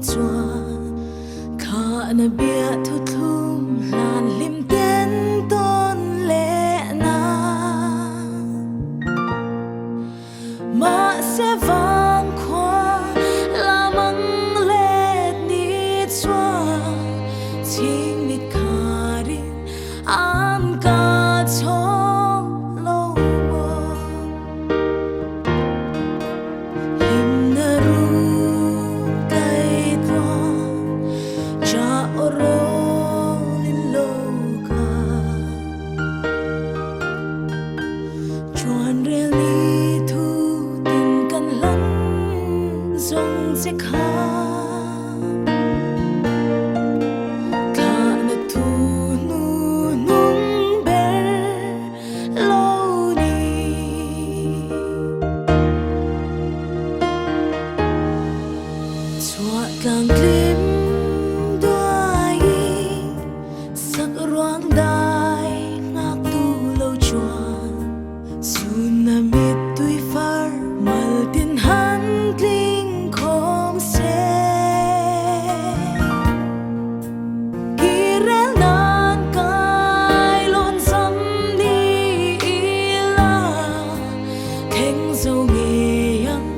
chua khá na bia thu thum lan lim ten ton lệ na ma se vang khoa la mang lệ ni chua ching nit kharin am ka cho lo lim na ru kai to ja oro lim lo ka chuan rel ni thu tin kan lan zong se kha càng lim đôi sắc roáng đai ngạc tu lâu chuan tsunami tui far mal tin han kling khom se kirel nan kai lon sam ni ila kheng zo nge yang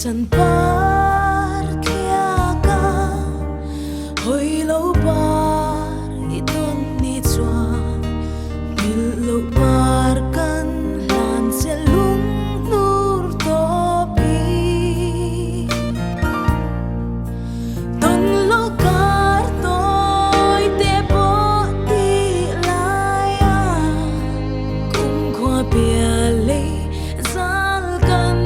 san par kia ka hoi lo par iton ni chua mil lo par kan lan se lung nur to pi ton lo kar toi te po ti lai a kum khwa pia le zal kan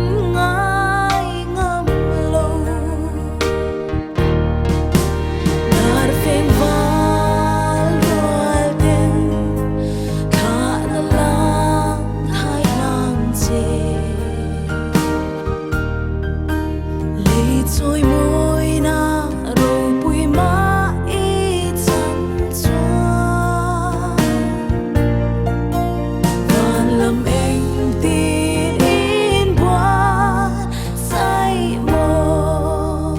trôi môi na rồi bụi má ít chân choa và làm em tin in qua say mồ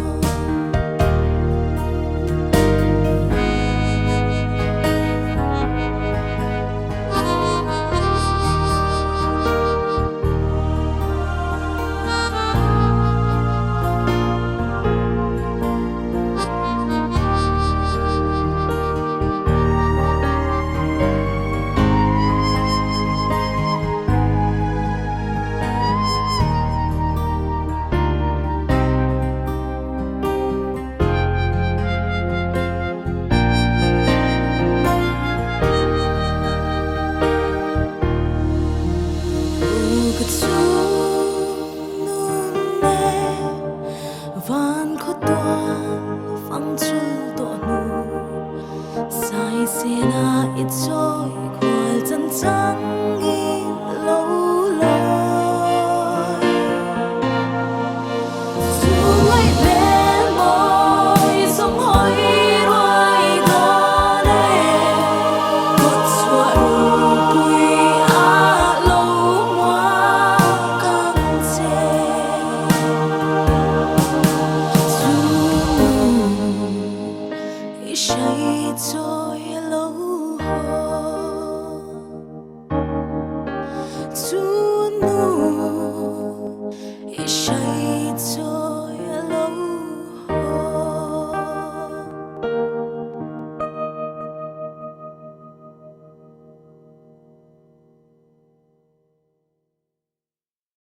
van kho toan phang chul to nu sai se na it choi khwal chan chang in lo loi su lai len moi som hoi roi ga ne kot swa ru pui a lo mwa kang che say trôi lâu hồ